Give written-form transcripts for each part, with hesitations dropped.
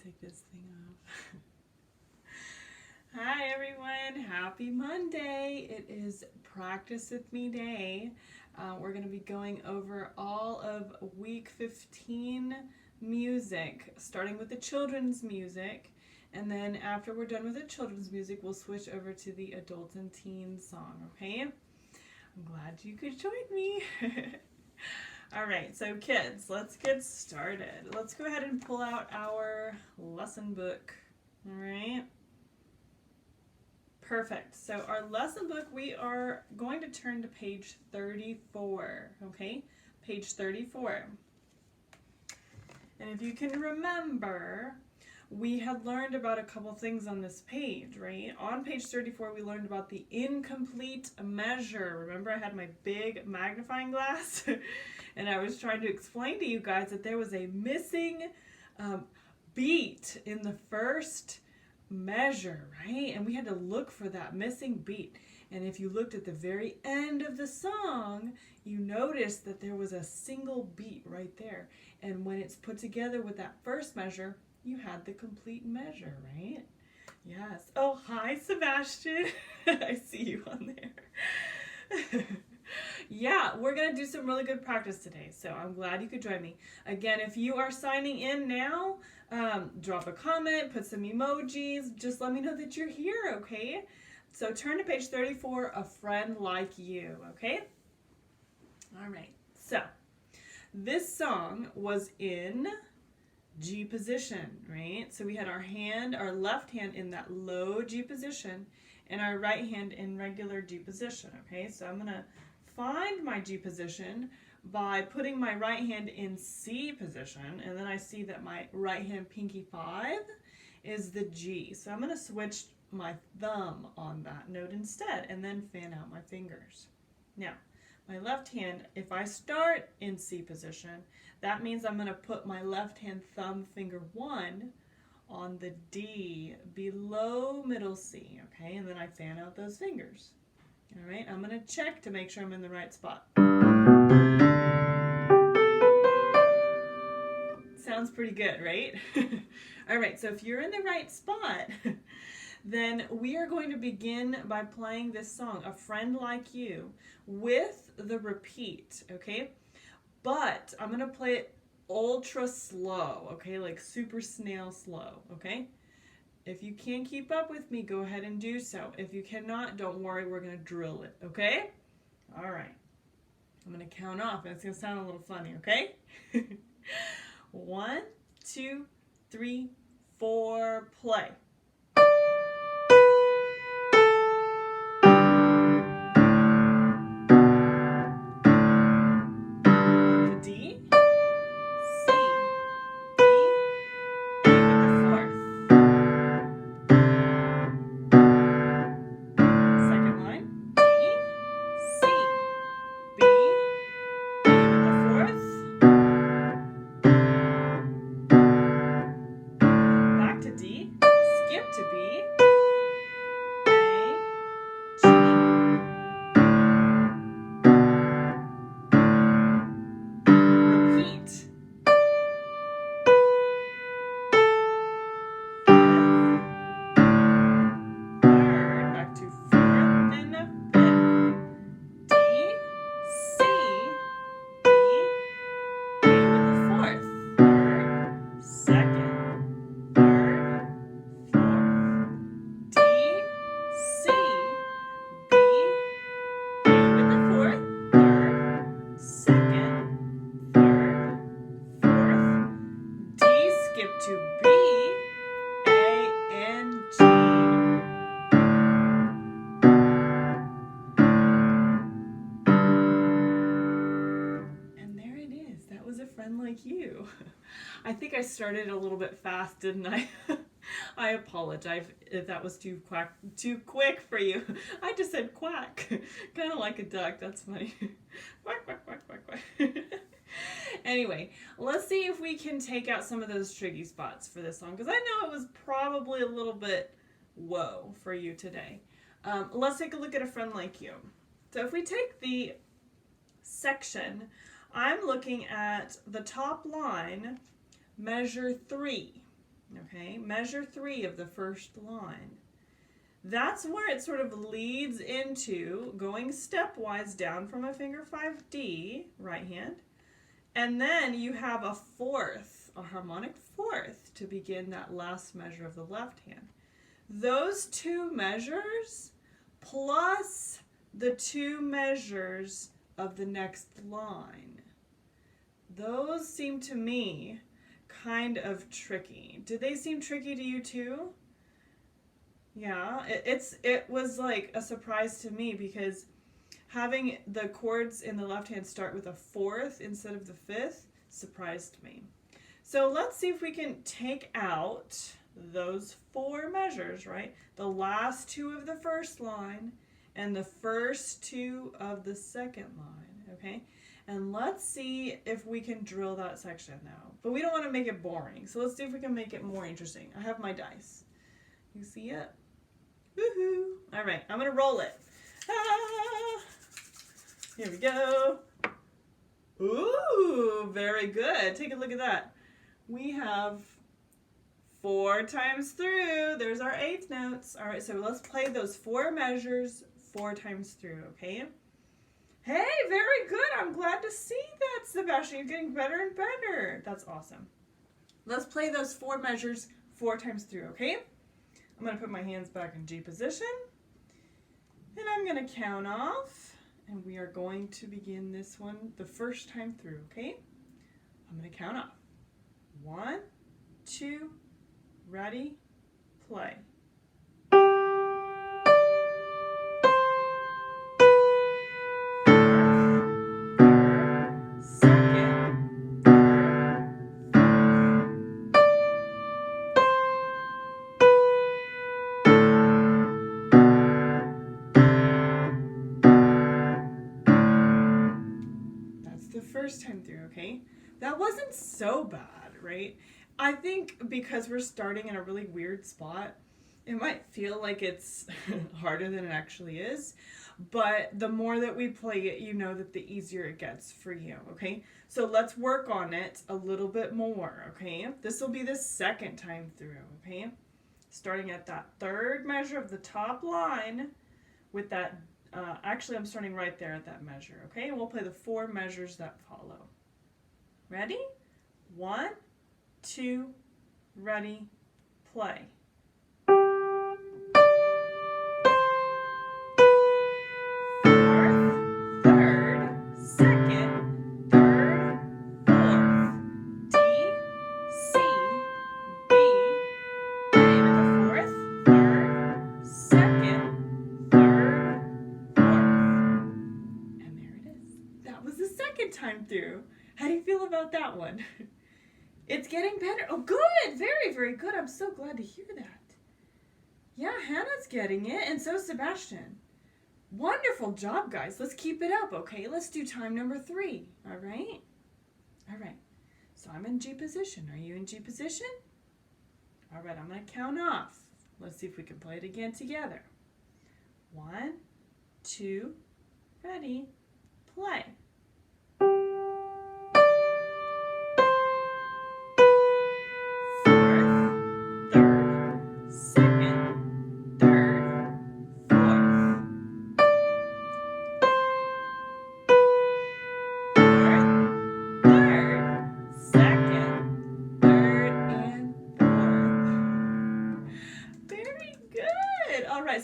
take this thing off. Hi everyone, happy Monday. It is Practice With Me Day. We're going to be going over all of week 15 music, starting with the children's music. And then after we're done with the children's music, we'll switch over to the adult and teen song, okay? I'm glad you could join me. All right, so kids, let's get started. Let's go ahead and pull out our lesson book. All right. Perfect. So our lesson book, we are going to turn to page 34, okay? Page 34. And if you can remember, we had learned about a couple things on this page, right? On page 34, we learned about the incomplete measure. Remember, I had my big magnifying glass? And I was trying to explain to you guys that there was a missing beat in the first measure, right? And we had to look for that missing beat. And if you looked at the very end of the song, you noticed that there was a single beat right there. And when it's put together with that first measure, you had the complete measure, right? Yes. Oh, hi, Sebastian. I see you on there. Yeah, we're going to do some really good practice today, so I'm glad you could join me. Again, if you are signing in now, drop a comment, put some emojis, just let me know that you're here, okay? So turn to page 34, A Friend Like You, okay? All right, so this song was in G position, right? So we had our left hand in that low G position, and our right hand in regular G position, okay? So I'm going to find my G position by putting my right hand in C position, and then I see that my right hand pinky 5 is the G. So I'm going to switch my thumb on that note instead, and then fan out my fingers. Now, my left hand, if I start in C position, that means I'm going to put my left hand thumb finger 1 on the D below middle C, okay? And then I fan out those fingers. All right, I'm going to check to make sure I'm in the right spot. Sounds pretty good, right? All right, so if you're in the right spot, then we are going to begin by playing this song, A Friend Like You, with the repeat, okay? But I'm going to play it ultra slow, okay? Like super snail slow, okay? If you can keep up with me, go ahead and do so. If you cannot, don't worry, we're going to drill it, okay? All right. I'm going to count off, and it's going to sound a little funny, okay? 1, 2, 3, 4, play. Like you. I think I started a little bit fast, didn't I? I apologize if that was too quick for you. I just said quack, kind of like a duck. That's funny. Quack, quack, quack, quack, quack. Anyway, let's see if we can take out some of those tricky spots for this song, because I know it was probably a little bit whoa for you today. Let's take a look at A Friend Like You. So if we take the section, I'm looking at the top line, measure 3. Okay, measure 3 of the first line. That's where it sort of leads into going stepwise down from a finger 5D, right hand. And then you have a fourth, a harmonic fourth, to begin that last measure of the left hand. Those two measures plus the two measures of the next line. Those seem to me kind of tricky. Did they seem tricky to you too? Yeah, it was like a surprise to me because having the chords in the left hand start with a fourth instead of the fifth surprised me. So let's see if we can take out those four measures, right? The last two of the first line and the first two of the second line, okay? And let's see if we can drill that section now. But we don't want to make it boring, so let's see if we can make it more interesting. I have my dice. You see it? Woohoo! All right, I'm gonna roll it. Ah! Here we go. Ooh, very good. Take a look at that. We have 4 times through. There's our eighth notes. All right, so let's play those 4 measures 4 times through, okay? Hey, very good. I'm glad to see that, Sebastian. You're getting better and better. That's awesome. Let's play those 4 measures 4 times through, okay? I'm going to put my hands back in G position. And I'm going to count off. And we are going to begin this one the first time through, okay? I'm going to count off. 1, 2, ready, play. First time through, okay? That wasn't so bad, right? I think because we're starting in a really weird spot, it might feel like it's harder than it actually is, but the more that we play it, you know that the easier it gets for you, okay? So let's work on it a little bit more, okay? This will be the second time through, okay? Starting at that third measure of the top line with that actually, I'm starting right there at that measure, okay? And we'll play the 4 measures that follow. Ready? 1, 2, ready, play. Time through. How do you feel about that one? It's getting better. Oh, good. Very, very good. I'm so glad to hear that. Yeah, Hannah's getting it, and so Sebastian. Wonderful job, guys. Let's keep it up, okay? Let's do time number 3. All right? All right. So I'm in G position. Are you in G position? All right, I'm going to count off. Let's see if we can play it again together. 1, 2, ready, play.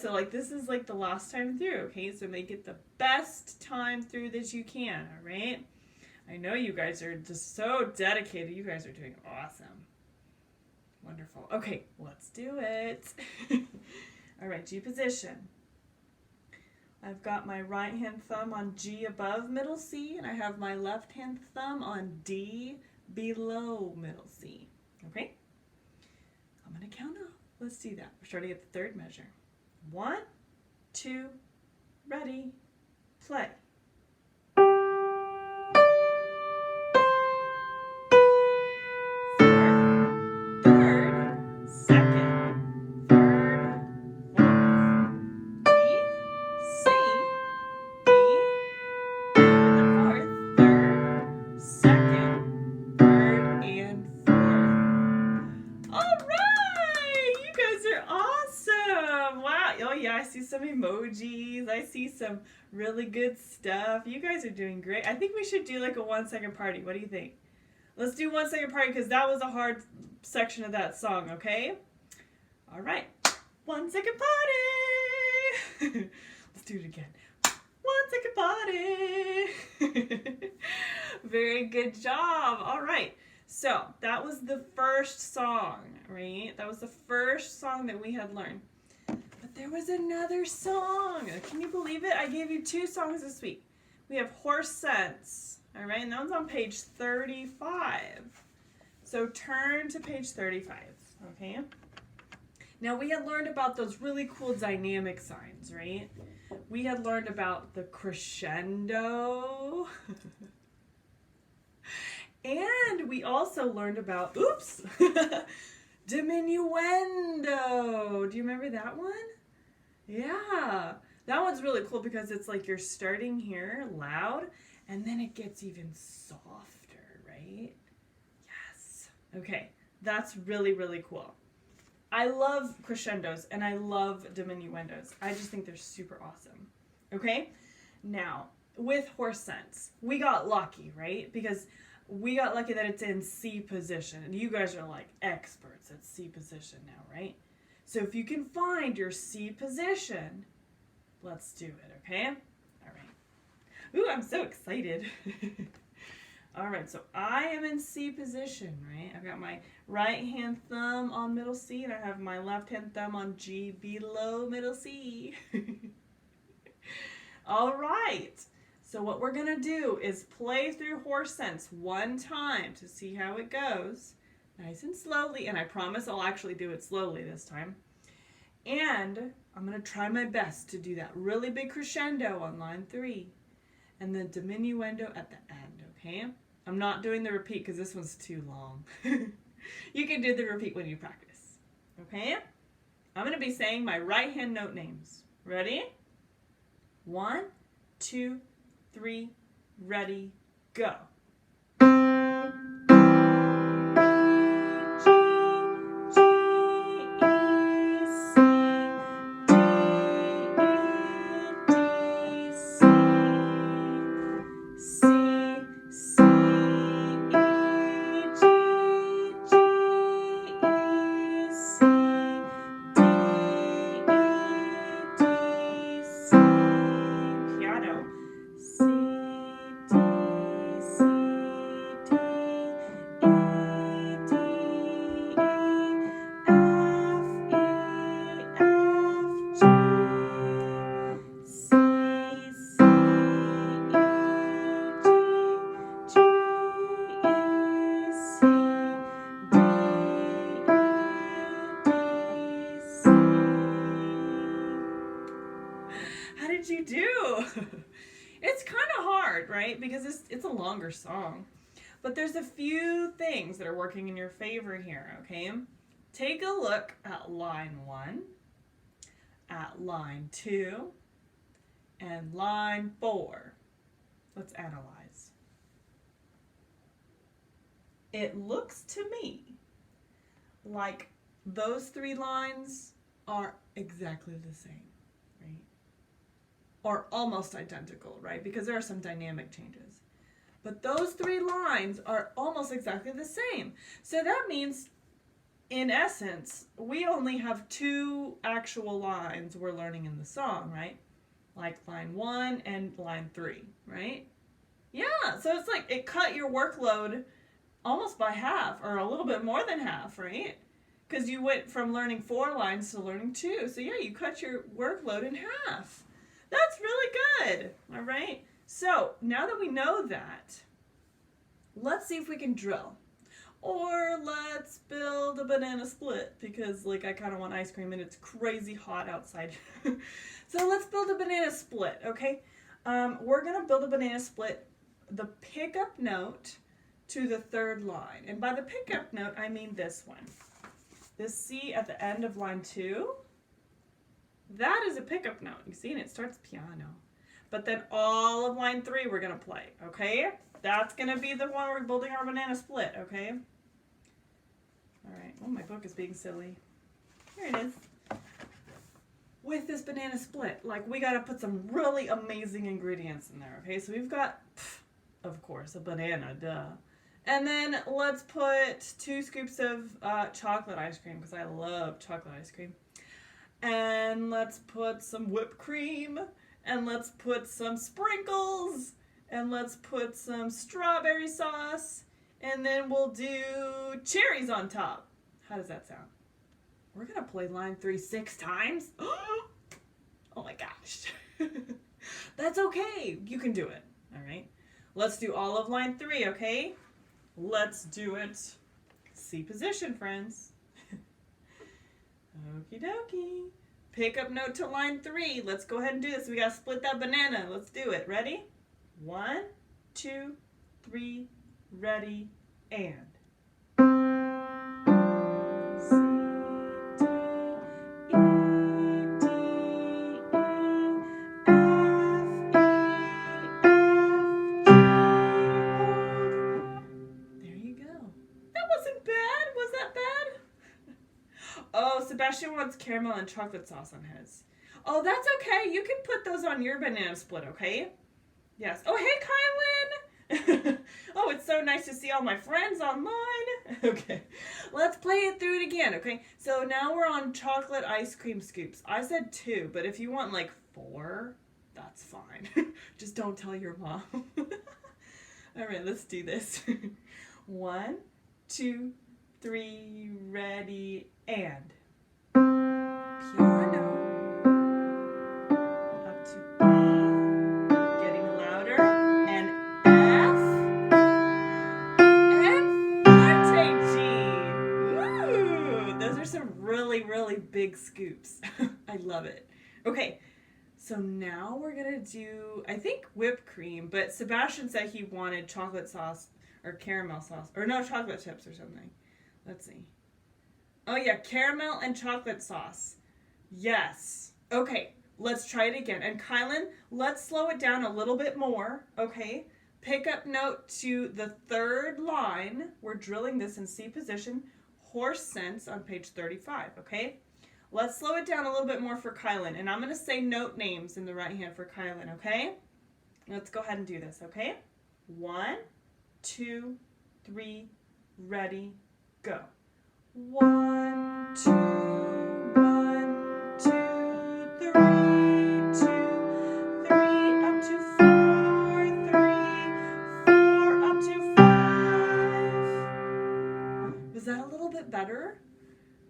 So like this is like the last time through, okay? So make it the best time through that you can, all right? I know you guys are just so dedicated. You guys are doing awesome. Wonderful. Okay, let's do it. All right, G position. I've got my right hand thumb on G above middle C, and I have my left hand thumb on D below middle C, okay? I'm gonna count off. Let's do that. We're starting at the third measure. 1, 2, ready, play. All right. Yeah, I see some emojis. I see some really good stuff. You guys are doing great. I think we should do like a 1 second party. What do you think? Let's do 1 second party because that was a hard section of that song, okay? All right. 1 second party. Let's do it again. 1 second party. Very good job. All right. So that was the first song, right? That was the first song that we had learned. But there was another song. Can you believe it? I gave you 2 songs this week. We have Horse Sense, all right? And that one's on page 35. So turn to page 35, okay? Now we had learned about those really cool dynamic signs, right? We had learned about the crescendo. And we also learned about, oops, diminuendo. Do you remember that one? Yeah. That one's really cool because it's like you're starting here loud and then it gets even softer, right? Yes. Okay. That's really, really cool. I love crescendos and I love diminuendos. I just think they're super awesome. Okay? Now, with Horse Sense, we got lucky, right? Because we got lucky that it's in C position. And you guys are like experts at C position now, right? So if you can find your C position, let's do it, okay? All right. Ooh, I'm so excited. All right, so I am in C position, right? I've got my right hand thumb on middle C, and I have my left hand thumb on G below middle C. All right. So what we're going to do is play through Horse Sense 1 time to see how it goes. Nice and slowly, and I promise I'll actually do it slowly this time. And I'm going to try my best to do that really big crescendo on line 3 and the diminuendo at the end, okay? I'm not doing the repeat because this one's too long. You can do the repeat when you practice, okay? I'm going to be saying my right hand note names. Ready? 1, 2, 3, ready, go. How did you do? It's kind of hard, right? Because it's a longer song. But there's a few things that are working in your favor here, okay? Take a look at line 1, at line 2, and line 4. Let's analyze. It looks to me like those 3 lines are exactly the same, right? Or almost identical, right? Because there are some dynamic changes. But those 3 lines are almost exactly the same. So that means, in essence, we only have 2 actual lines we're learning in the song, right? Like line 1 and line 3, right? Yeah, so it's like it cut your workload almost by half, or a little bit more than half, right? Because you went from learning 4 lines to learning 2. So yeah, you cut your workload in half. That's really good, all right? So now that we know that, let's see if we can drill. Or let's build a banana split because like I kind of want ice cream and it's crazy hot outside. So let's build a banana split, okay? We're gonna build a banana split, the pickup note to the 3rd line. And by the pickup note, I mean this one. This C at the end of line 2. That is a pickup note. You see, and it starts piano. But then all of line 3 we're going to play, okay? That's going to be the one we're building our banana split, okay? All right. Oh, my book is being silly. Here it is. with this banana split, like we gotta put some really amazing ingredients in there, okay? So we've got, of course, a banana, duh. And then let's put 2 scoops of chocolate ice cream, because I love chocolate ice cream. And let's put some whipped cream, and let's put some sprinkles, and let's put some strawberry sauce, and then we'll do cherries on top. How does that sound? We're gonna play line 3 6 times? Oh my gosh. That's okay. You can do it. All right. Let's do all of line 3, okay? Let's do it. C position, friends. Okie dokie. Pick up note to line 3. Let's go ahead and do this. We gotta split that banana. Let's do it. Ready? 1, 2, 3, ready, and. Oh, Sebastian wants caramel and chocolate sauce on his. Oh, that's okay. You can put those on your banana split, okay? Yes. Oh, hey, Kylan. Oh, it's so nice to see all my friends online. Okay. Let's play it through it again, okay? So now we're on chocolate ice cream scoops. I said 2, but if you want like 4, that's fine. Just don't tell your mom. All right, let's do this. 1, 2, 3, ready, and. Piano. Up to E. Getting louder. And F. And forte G. Woo! Those are some really, really big scoops. I love it. Okay. So now we're going to do, I think, whipped cream, but Sebastian said he wanted chocolate sauce or caramel sauce, or no, chocolate chips or something. Let's see. Oh yeah, caramel and chocolate sauce. Yes. Okay, let's try it again. And Kylan, let's slow it down a little bit more, okay? Pick up note to the 3rd line. We're drilling this in C position. Horse sense on page 35, okay? Let's slow it down a little bit more for Kylan. And I'm going to say note names in the right hand for Kylan, okay? Let's go ahead and do this, okay? 1, 2, 3, ready, go. 1, 2, 1, 2, 3, 2, 3, up to 4, 3, 4, up to 5. Was that a little bit better?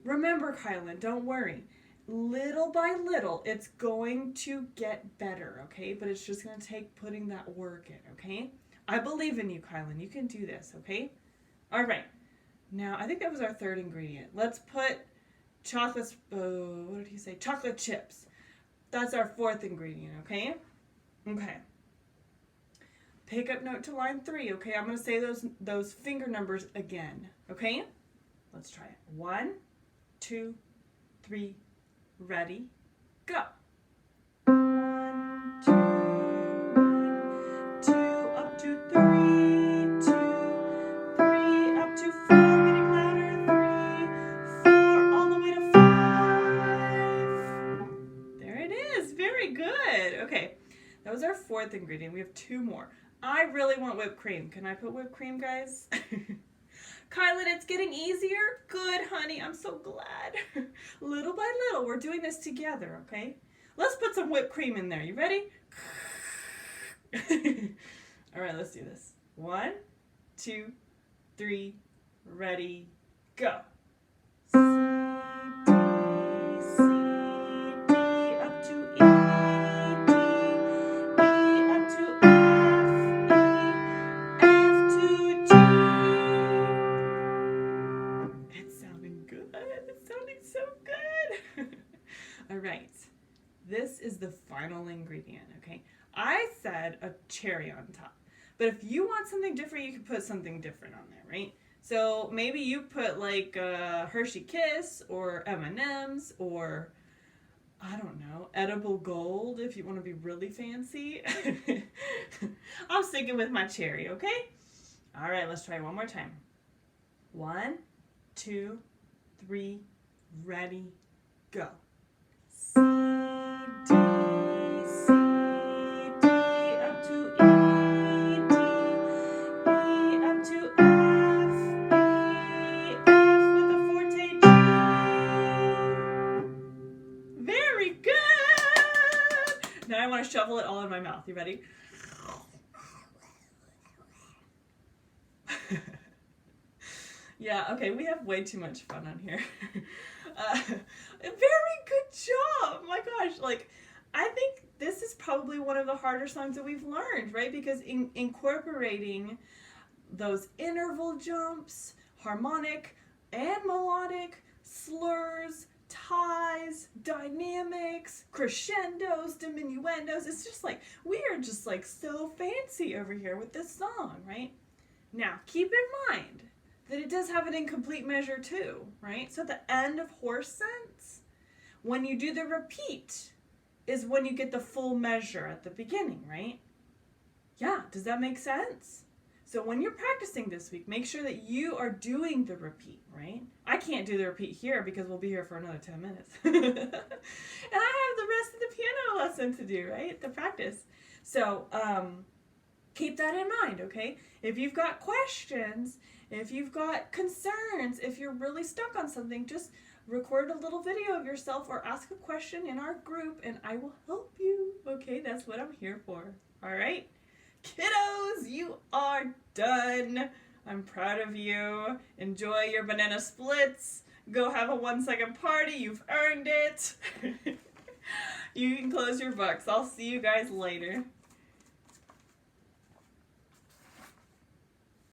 Remember, Kylan, don't worry. Little by little, it's going to get better, okay? But it's just going to take putting that work in, okay? I believe in you, Kylan. You can do this, okay? All right. Now, I think that was our 3rd ingredient. Let's put chocolate, what did he say? Chocolate chips. That's our 4th ingredient, okay? Okay. Pick up note to line 3, okay? I'm going to say those finger numbers again, okay? Let's try it. 1, 2, 3, ready, go. 1, 2, 1, 2, up to 3, 2, 3, up to 4, getting louder, 3, 4, all the way to 5. There it is, very good. Okay, that was our 4th ingredient. We have 2 more. I really want whipped cream. Can I put whipped cream, guys? Kylan, it's getting easier? Good, honey. I'm so glad. Little by little, we're doing this together, okay? Let's put some whipped cream in there. You ready? All right, let's do this. 1, 2, 3, ready, go. C, D, C, D, up to E, D, E, up to F, E, F to G. It's sounding good. It's sounding so good. All right. This is the final ingredient, okay? I said a cherry on top. But if you want something different, you can put something different on there, right? So maybe you put like Hershey Kiss or M&M's or, I don't know, edible gold if you want to be really fancy. I'm sticking with my cherry, okay? All right, let's try one more time. 1, 2, 3, ready, go. C, D, C, D, up to E, D, E up to F, E, F with a forte G. Very good! Now I want to shovel it all in my mouth. You ready? Yeah, okay, we have way too much fun on here. Very good job! My gosh, like, I think this is probably one of the harder songs that we've learned, right? Because incorporating those interval jumps, harmonic and melodic, slurs, ties, dynamics, crescendos, diminuendos, it's just like, we are just like so fancy over here with this song, right? Now, keep in mind that it does have an incomplete measure too, right? So at the end of horse sense, when you do the repeat, is when you get the full measure at the beginning, right? Yeah, does that make sense? So when you're practicing this week, make sure that you are doing the repeat, right? I can't do the repeat here because we'll be here for another 10 minutes. And I have the rest of the piano lesson to do, right? The practice. So keep that in mind, okay? If you've got questions, if you've got concerns, if you're really stuck on something, just record a little video of yourself or ask a question in our group and I will help you, okay? That's what I'm here for, all right? Kiddos, you are done. I'm proud of you. Enjoy your banana splits. Go have a 1-second party. You've earned it. You can close your books. I'll see you guys later.